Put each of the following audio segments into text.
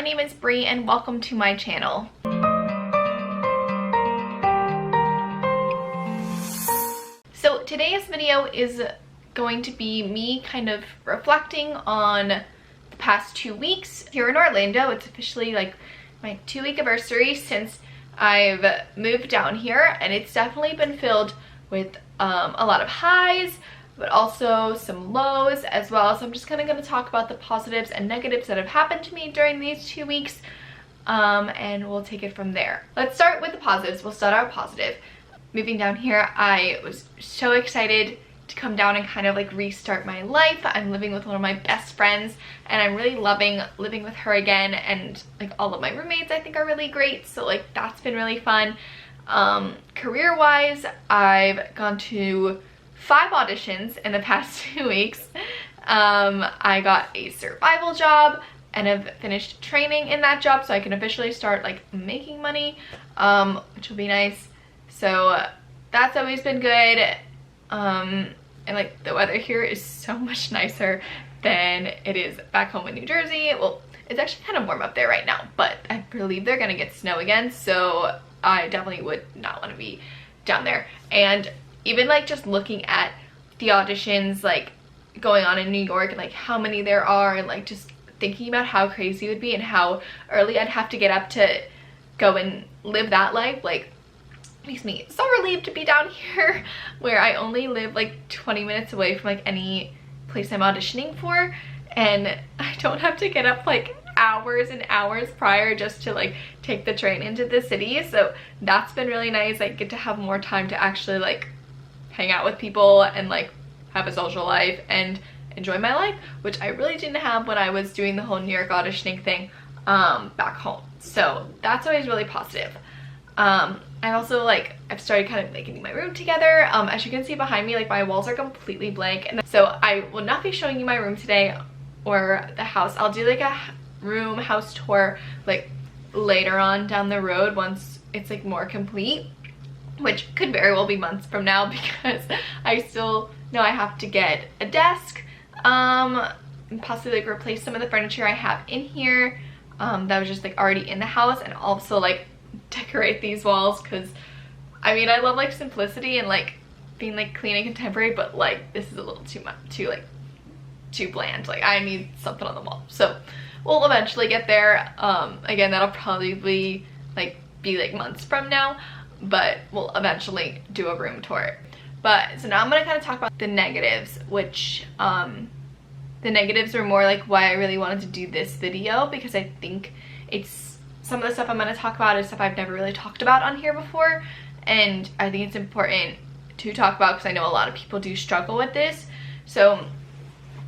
name is Bri and welcome to my channel. So today's video is going to be me kind of reflecting on the past 2 weeks here in Orlando. It's officially like my 2-week anniversary since I've moved down here, and it's definitely been filled with a lot of highs, but also some lows as well. So I'm just kind of going to talk about the positives and negatives that have happened to me during these 2 weeks, and we'll take it from there. Let's start with the positives. We'll start out positive. Moving down here, I was so excited to come down and kind of like restart my life. I'm living with one of my best friends and I'm really loving living with her again, and like all of my roommates I think are really great, so like that's been really fun. Career wise, I've gone to 5 auditions in the past 2 weeks. I got a survival job and have finished training in that job, so I can officially start like making money, which will be nice. So that's always been good. And like the weather here is so much nicer than it is back home in New Jersey. Well, it's actually kind of warm up there right now, but I believe they're gonna get snow again, so I definitely would not want to be down there. And even like just looking at the auditions like going on in New York and like how many there are, and like just thinking about how crazy it would be and how early I'd have to get up to go and live that life, like makes me so relieved to be down here where I only live like 20 minutes away from like any place I'm auditioning for, and I don't have to get up like hours and hours prior just to like take the train into the city. So that's been really nice. I get to have more time to actually like hang out with people and like have a social life and enjoy my life, which I really didn't have when I was doing the whole New York auditioning thing back home. So that's always really positive. I also like I've started kind of like getting my room together. As you can see behind me, like my walls are completely blank, and so I will not be showing you my room today or the house. I'll do like a house tour like later on down the road once it's like more complete, which could very well be months from now because I still know I have to get a desk, and possibly like replace some of the furniture I have in here that was just like already in the house, and also like decorate these walls because I mean I love like simplicity and like being like clean and contemporary, but like this is a little too much, too bland. Like I need something on the wall, so we'll eventually get there. Again, that'll probably be like months from now, but we'll eventually do a room tour. But so now I'm gonna kind of talk about the negatives, which the negatives are more like why I really wanted to do this video, because I think it's some of the stuff I'm going to talk about is stuff I've never really talked about on here before, and I think it's important to talk about because I know a lot of people do struggle with this. So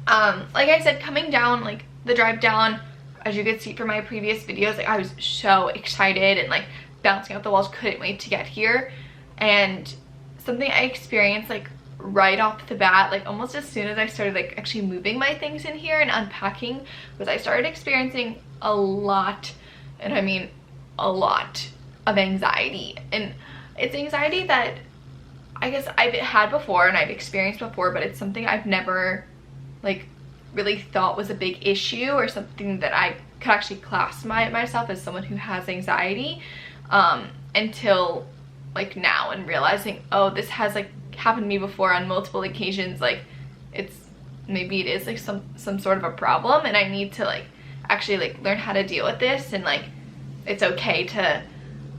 like I said, coming down, like the drive down, as you could see from my previous videos, like I was so excited and like bouncing off the walls, couldn't wait to get here. And something I experienced like right off the bat, like almost as soon as I started like actually moving my things in here and unpacking, was I started experiencing a lot, and I mean a lot, of anxiety. And it's anxiety that I guess I've had before and I've experienced before, but it's something I've never like really thought was a big issue or something that I could actually class myself as someone who has anxiety, until like now, and realizing, oh, this has like happened to me before on multiple occasions. Like maybe it is like some sort of a problem, and I need to like actually like learn how to deal with this, and like it's okay to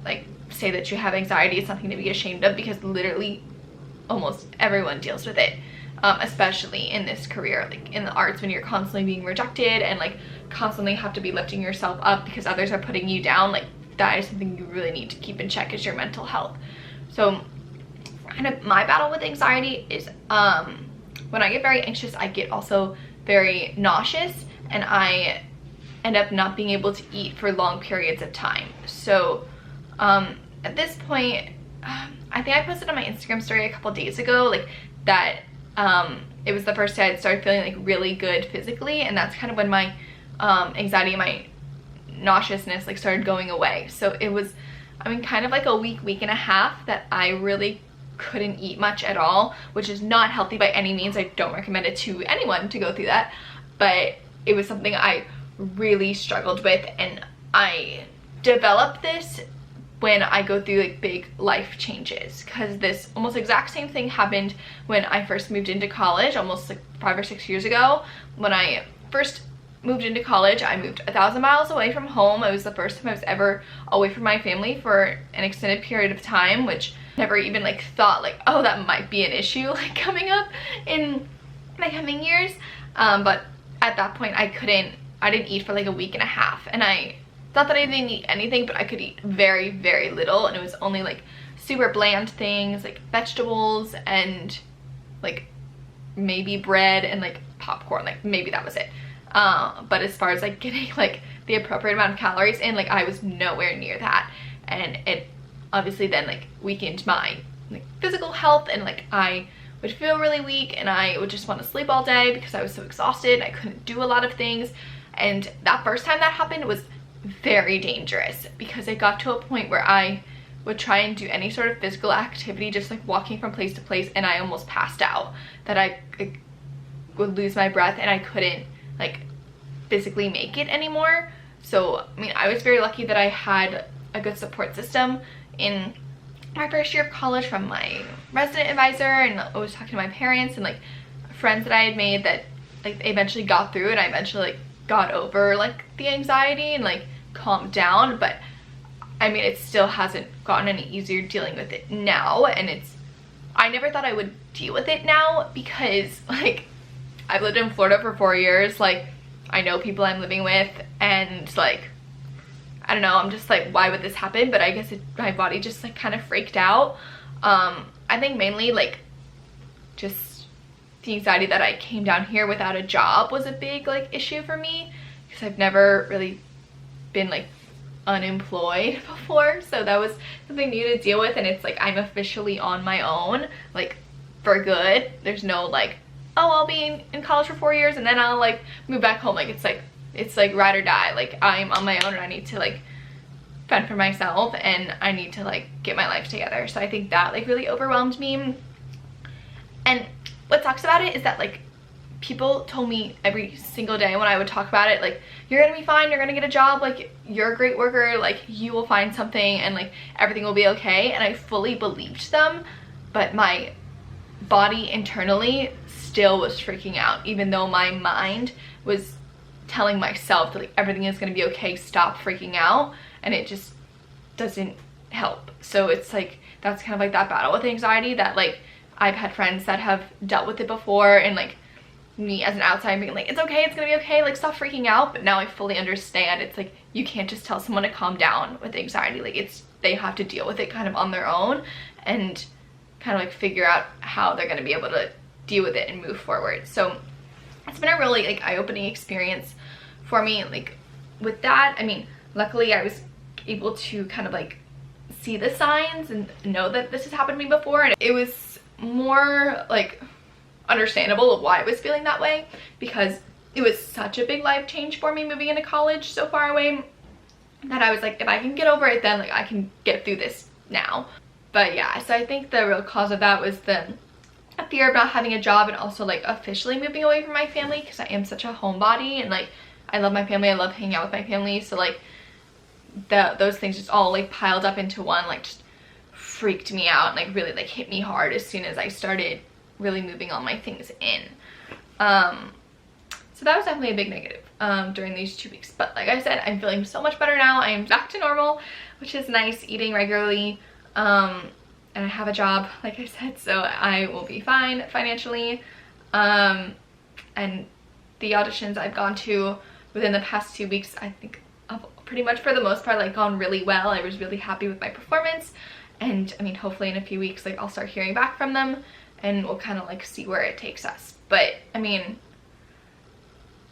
like say that you have anxiety. It's nothing to be ashamed of, because literally almost everyone deals with it, especially in this career, like in the arts, when you're constantly being rejected and like constantly have to be lifting yourself up because others are putting you down. Like that is something you really need to keep in check, is your mental health. So kind of my battle with anxiety is when I get very anxious, I get also very nauseous, and I end up not being able to eat for long periods of time. So at this point, I think I posted on my Instagram story a couple days ago like that it was the first day I'd started feeling like really good physically, and that's kind of when my anxiety and my nauseousness like started going away. So it was, I mean, kind of like a week and a half that I really couldn't eat much at all, which is not healthy by any means. I don't recommend it to anyone to go through that, but it was something I really struggled with, and I develop this when I go through like big life changes, because this almost exact same thing happened when I first moved into college almost like 5 or 6 years ago. When I first moved into college, I moved 1,000 miles away from home. It was the first time I was ever away from my family for an extended period of time, which never even like thought like, oh, that might be an issue like coming up in my coming years. But at that point I didn't eat for like a week and a half, and I thought that I didn't eat anything, but I could eat very, very little, and it was only like super bland things like vegetables and like maybe bread and like popcorn, like maybe that was it. But as far as like getting like the appropriate amount of calories in, like I was nowhere near that, and it obviously then like weakened my like physical health, and like I would feel really weak and I would just want to sleep all day because I was so exhausted. I couldn't do a lot of things, and that first time that happened was very dangerous because it got to a point where I would try and do any sort of physical activity, just like walking from place to place, and I almost passed out, that I would lose my breath and I couldn't like physically make it anymore. So I mean, I was very lucky that I had a good support system in my first year of college from my resident advisor, and I was talking to my parents and like friends that I had made that like they eventually got through, and I eventually like got over like the anxiety and like calmed down. But I mean, it still hasn't gotten any easier dealing with it now, and I never thought I would deal with it now because like I've lived in Florida for 4 years, like I know people I'm living with, and like I don't know, I'm just like, why would this happen? But I guess my body just like kind of freaked out. I think mainly like just the anxiety that I came down here without a job was a big like issue for me, because I've never really been like unemployed before, so that was something new to deal with. And it's like I'm officially on my own, like for good. There's no like, oh, I'll be in college for 4 years and then I'll like move back home. Like it's like ride or die. Like I'm on my own and I need to like fend for myself, and I need to like get my life together. So I think that like really overwhelmed me. And what sucks about it is that like people told me every single day when I would talk about it, like, you're gonna be fine, you're gonna get a job, like you're a great worker, like you will find something and like everything will be okay. And I fully believed them, but my body internally still was freaking out, even though my mind was telling myself that like everything is gonna be okay, stop freaking out, and it just doesn't help. So it's like that's kind of like that battle with anxiety that like I've had friends that have dealt with it before, and like me as an outsider being like, it's okay, it's gonna be okay, like stop freaking out. But now I fully understand it's like you can't just tell someone to calm down with anxiety. Like they have to deal with it kind of on their own and kind of like figure out how they're gonna be able to deal with it and move forward. So it's been a really like eye-opening experience for me like with that. I mean, luckily I was able to kind of like see the signs and know that this has happened to me before, and it was more like understandable of why I was feeling that way, because it was such a big life change for me moving into college so far away, that I was like, if I can get over it, then like I can get through this now. But yeah, so I think the real cause of that was the fear of not having a job, and also like officially moving away from my family, because I am such a homebody and like I love my family, I love hanging out with my family. So like those things just all like piled up into one, like just freaked me out and like really like hit me hard as soon as I started really moving all my things in. So that was definitely a big negative during these 2 weeks. But like I said, I'm feeling so much better now. I am back to normal, which is nice, eating regularly, and I have a job, like I said, so I will be fine financially. And the auditions I've gone to within the past 2 weeks, I think have pretty much for the most part like gone really well. I was really happy with my performance, and I mean, hopefully in a few weeks like I'll start hearing back from them, and we'll kind of like see where it takes us. But I mean,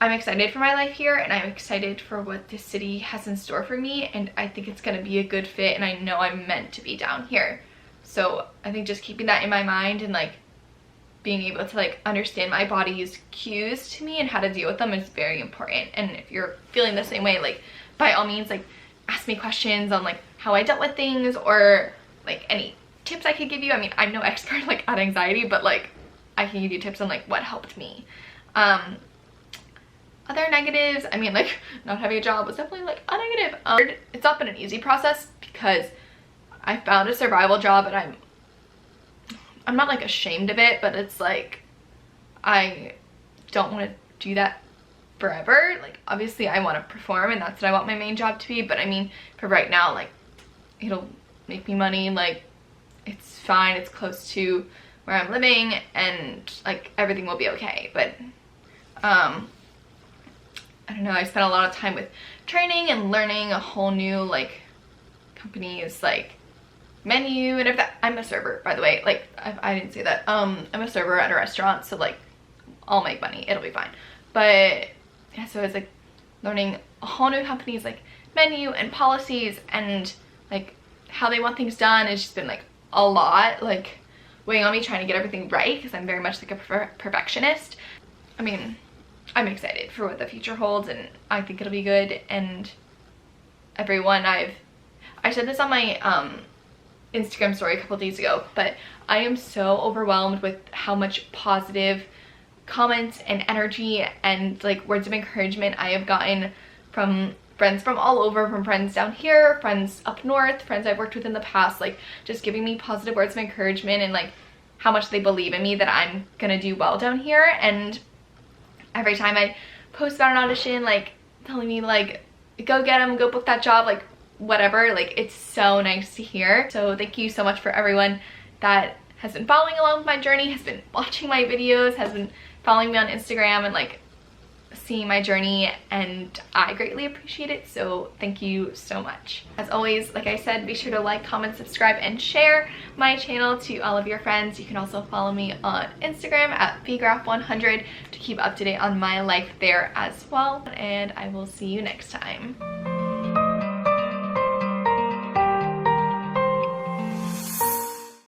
I'm excited for my life here, and I'm excited for what this city has in store for me, and I think it's gonna be a good fit, and I know I'm meant to be down here. So I think just keeping that in my mind and like being able to like understand my body's cues to me and how to deal with them is very important. And if you're feeling the same way, like by all means, like ask me questions on like how I dealt with things, or like any tips I could give you. I mean, I'm no expert like at anxiety, but like I can give you tips on like what helped me. other negatives, I mean, like, not having a job was definitely like a negative. It's not been an easy process because I found a survival job and I'm not like ashamed of it, but it's like I don't want to do that forever. Like, obviously I want to perform and that's what I want my main job to be, but I mean, for right now, like, it'll make me money, like, it's fine, it's close to where I'm living, and like everything will be okay. But I don't know, I spent a lot of time with training and learning a whole new like company's like menu and if that. I'm a server, by the way, like I didn't say that. I'm a server at a restaurant, so like I'll make money, it'll be fine. But yeah, so it's like learning a whole new company's like menu and policies and like how they want things done. It's just been like a lot, like weighing on me, trying to get everything right because I'm very much like a perfectionist. I mean, I'm excited for what the future holds and I think it'll be good. And everyone, I said this on my Instagram story a couple days ago, but I am so overwhelmed with how much positive comments and energy and like words of encouragement I have gotten from friends from all over, from friends down here, friends up north, friends I've worked with in the past, like just giving me positive words of encouragement and like how much they believe in me that I'm gonna do well down here. And every time I post about an audition, like telling me like go get them, go book that job, like whatever, like it's so nice to hear. So thank you so much for everyone that has been following along with my journey, has been watching my videos, has been following me on Instagram and like seeing my journey, and I greatly appreciate it, so thank you so much. As always, like I said, be sure to like, comment, subscribe, and share my channel to all of your friends. You can also follow me on Instagram at Graf100 to keep up to date on my life there as well, and I will see you next time.